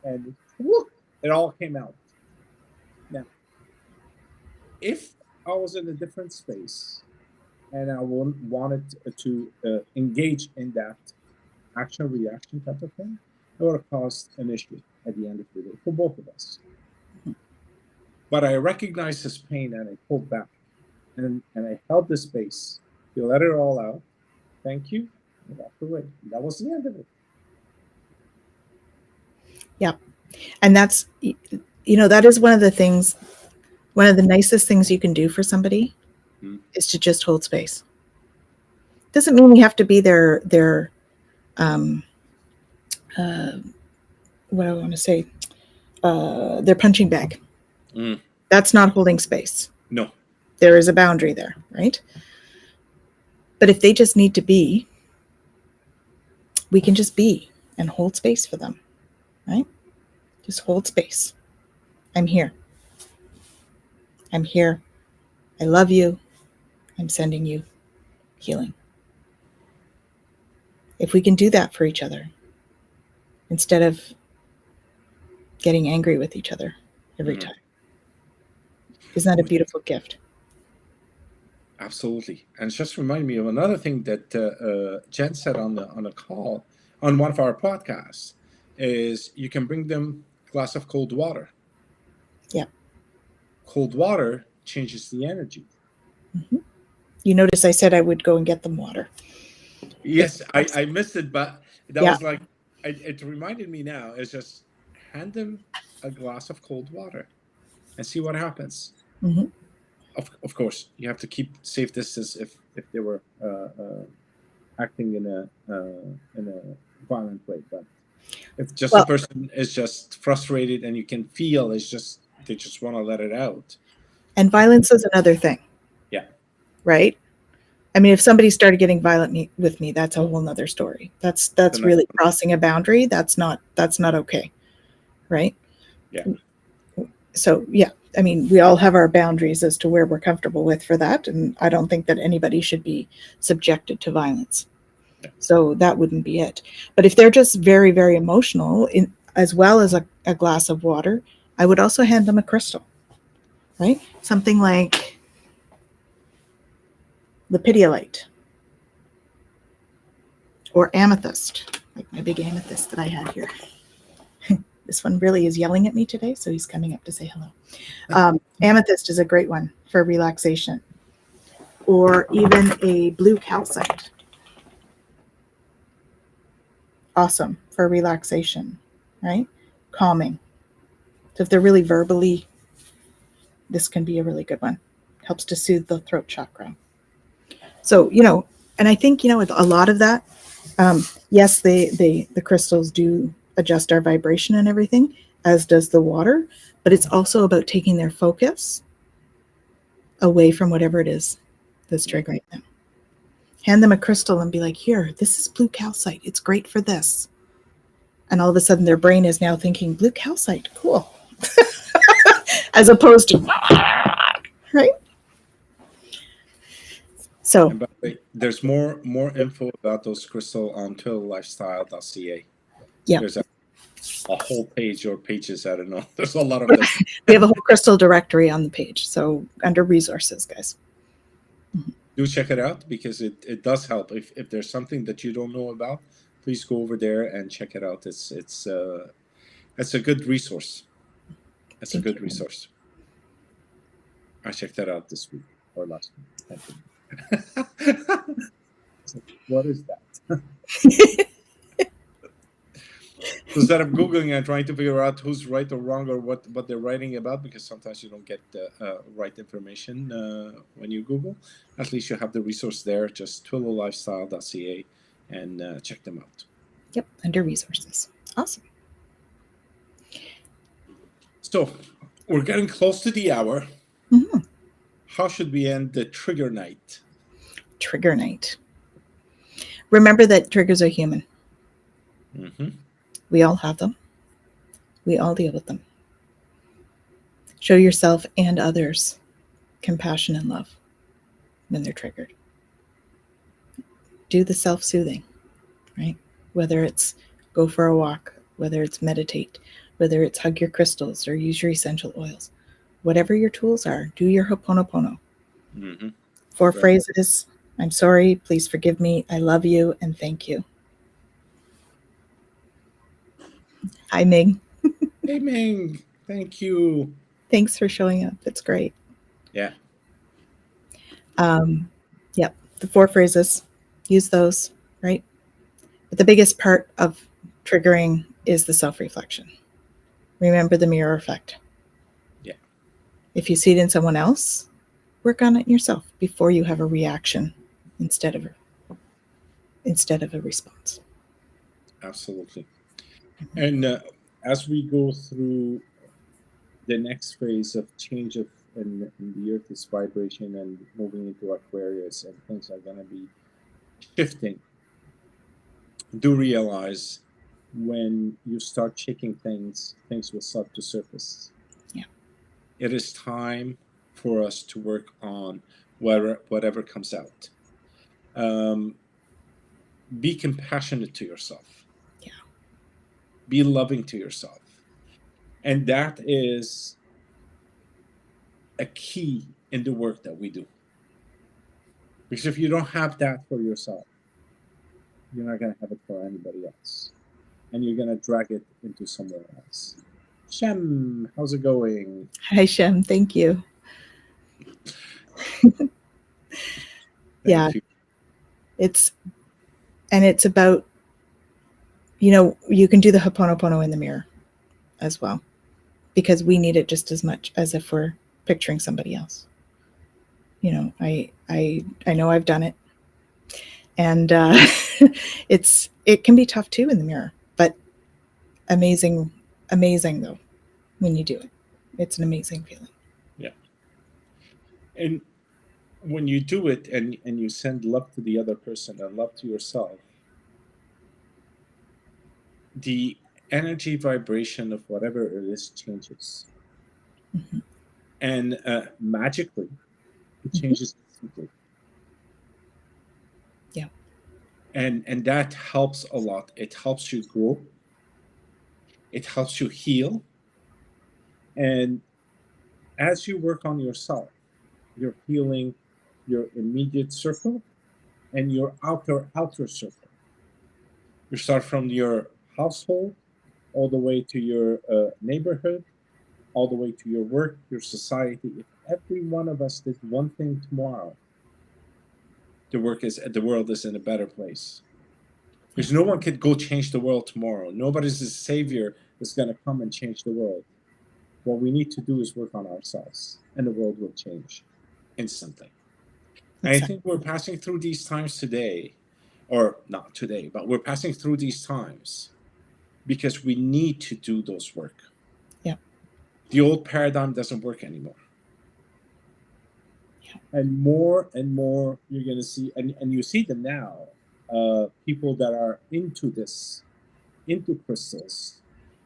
And whoop, it all came out. Now, if I was in a different space and I wanted to engage in that action reaction type of thing, it would have caused an issue at the end of the day for both of us. But I recognized his pain and I pulled back and I held the space. He let it all out. Thank you. And walked away. And that was the end of it. Yeah. And that's, that is one of the things, one of the nicest things you can do for somebody is to just hold space. Doesn't mean you have to be their what do I want to say? Their punching bag. That's not holding space. No. There is a boundary there, right? But if they just need to be, we can just be and hold space for them, right? Just hold space. I'm here. I'm here. I love you. I'm sending you healing. If we can do that for each other, instead of getting angry with each other every time. Isn't that a beautiful gift? Absolutely. And it's just reminded me of another thing that Jen said on a call on one of our podcasts is you can bring them a glass of cold water. Yeah. Cold water changes the energy. Mm-hmm. You notice I said I would go and get them water. Yes, I missed it, but that was like, it reminded me now. It's just hand them a glass of cold water and see what happens. Mm-hmm. Of course, you have to keep safe distance if they were acting in a violent way. But if just a person is just frustrated and you can feel it's just they just want to let it out. And violence is another thing. Yeah. Right? I mean, if somebody started getting violent with me, that's a whole nother story. That's really crossing a boundary. That's not okay. Right? Yeah. So, yeah. I mean, we all have our boundaries as to where we're comfortable with for that. And I don't think that anybody should be subjected to violence. Yeah. So that wouldn't be it. But if they're just very, very emotional, as well as a glass of water, I would also hand them a crystal, right? Something like lepidolite or amethyst, like my big amethyst that I had here. This one really is yelling at me today, so he's coming up to say hello. Amethyst is a great one for relaxation. Or even a blue calcite. Awesome for relaxation, right? Calming. So if they're really verbally, this can be a really good one. Helps to soothe the throat chakra. So, and I think, with a lot of that, yes, the crystals do adjust our vibration and everything, as does the water, but it's also about taking their focus away from whatever it is that's triggering them. Hand them a crystal and be like, here, this is blue calcite. It's great for this. And all of a sudden their brain is now thinking, blue calcite, cool. As opposed to, right? So and by the way, there's more info about those crystal on turtlelifestyle.ca. Yeah. There's a whole page or pages, I don't know. There's a lot of them. We have a whole crystal directory on the page. So under resources, guys. Mm-hmm. Do check it out because it does help. If there's something that you don't know about, please go over there and check it out. It's a good resource. It's a good resource. I checked that out this week or last week. Thank you. So, what is that? instead of Googling and trying to figure out who's right or wrong or what they're writing about, because sometimes you don't get the right information when you Google, at least you have the resource there. Just twillowlifestyle.ca and check them out. Yep, under resources. Awesome. So we're getting close to the hour. Mhm. How should we end the trigger night? Trigger night. Remember that triggers are human. Mm-hmm. We all have them. We all deal with them. Show yourself and others compassion and love when they're triggered. Do the self-soothing, right? Whether it's go for a walk, whether it's meditate, whether it's hug your crystals or use your essential oils. Whatever your tools are, do your Ho'oponopono. Mm-hmm. 4 Right. phrases. I'm sorry, please forgive me, I love you, and thank you. Hi, Ming. Hey, Ming. Thank you. Thanks for showing up. It's great. Yeah. Yep, the 4 phrases. Use those, right? But the biggest part of triggering is the self-reflection. Remember the mirror effect. Yeah. If you see it in someone else, work on it yourself before you have a reaction instead of a response. Absolutely. And as we go through the next phase of change of in the Earth's vibration and moving into Aquarius, and things are going to be shifting, do realize when you start checking things will start to surface. Yeah. It is time for us to work on whatever comes out. Be compassionate to yourself. Yeah. Be loving to yourself. And that is a key in the work that we do. Because if you don't have that for yourself, you're not going to have it for anybody else. And you're going to drag it into somewhere else. Shem, how's it going? Hi, Shem. Thank you. Yeah. Thank you. It's about, you can do the Ho'oponopono in the mirror as well, because we need it just as much as if we're picturing somebody else. I know I've done it, and it can be tough too in the mirror, but amazing though when you do it. It's an amazing feeling. Yeah. And when you do it and you send love to the other person and love to yourself, the energy vibration of whatever it is changes. Mm-hmm. And magically, it changes instantly. Yeah. And that helps a lot. It helps you grow. It helps you heal. And as you work on yourself, you're healing your immediate circle and your outer circle. You start from your household all the way to your neighborhood, all the way to your work, your society. If every one of us did one thing tomorrow, the world is in a better place. Because no one could go change the world tomorrow. Nobody's a savior that's going to come and change the world. What we need to do is work on ourselves, and the world will change instantly. And I think we're passing through these times today, or not today, but we're passing through these times because we need to do those work. Yeah. The old paradigm doesn't work anymore. Yeah. And more you're going to see, and you see them now, people that are into this, into crystals,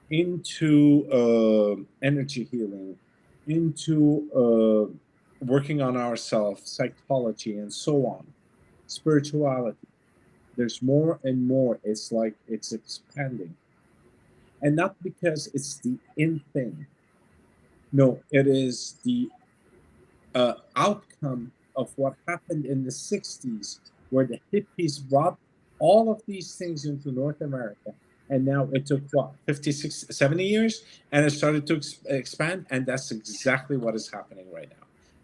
into energy healing, into working on ourselves, psychology, and so on, spirituality. There's more and more. It's like it's expanding. And not because it's the in thing. No, it is the outcome of what happened in the 60s, where the hippies brought all of these things into North America. And now it took what, 56, 70 years? And it started to expand. And that's exactly what is happening right now.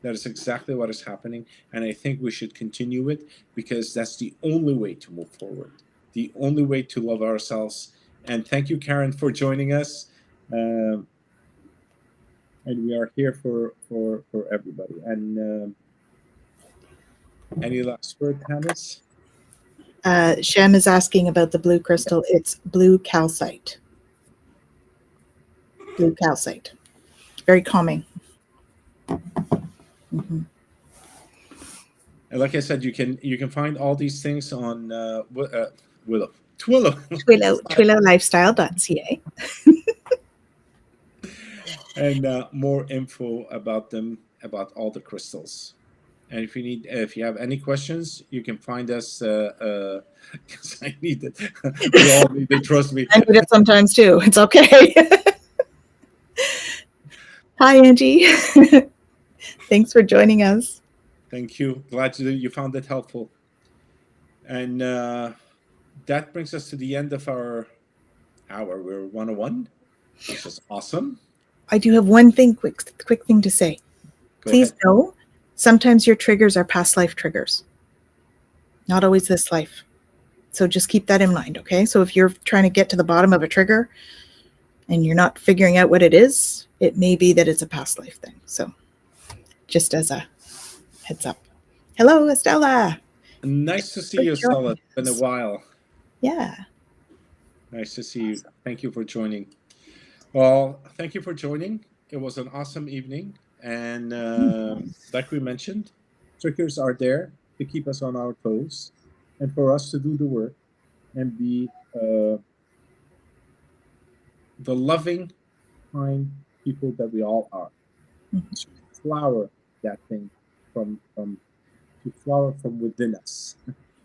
That is exactly what is happening. And I think we should continue it because that's the only way to move forward, the only way to love ourselves And thank you, Karen, for joining us. And we are here for everybody. And any last word, Tanys? Shem is asking about the blue crystal. It's blue calcite. Blue calcite. Very calming. Mm-hmm. And like I said, you can find all these things on Twilio. Twillowlifestyle.ca. And more info about them, about all the crystals. And if you have any questions, you can find us. Because I need it. We all need it. Trust me. I need it sometimes too. It's okay. Hi, Angie. Thanks for joining us. Thank you. Glad you found it helpful. And that brings us to the end of our hour. We're 101, which is awesome. I do have one thing, quick thing to say. Please know, sometimes your triggers are past life triggers, not always this life. So just keep that in mind, okay? So if you're trying to get to the bottom of a trigger and you're not figuring out what it is, it may be that it's a past life thing. So just as a heads up. Hello, Estella. Nice to see you, Estella. It's been a while. Yeah. Nice to see you. Thank you for joining. Well, thank you for joining. It was an awesome evening. And like we mentioned, triggers are there to keep us on our toes and for us to do the work and be the loving, kind people that we all are. To flower that thing to flower from within us,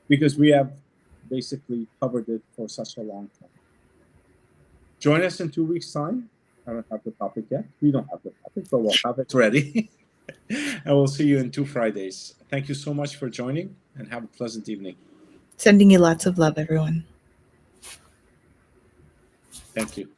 because we have basically covered it for such a long time. Join us in 2 weeks' time. I don't have the topic yet. We don't have the topic, but we'll have it ready. And we'll see you in 2 Fridays. Thank you so much for joining, and have a pleasant evening. Sending you lots of love, everyone. Thank you.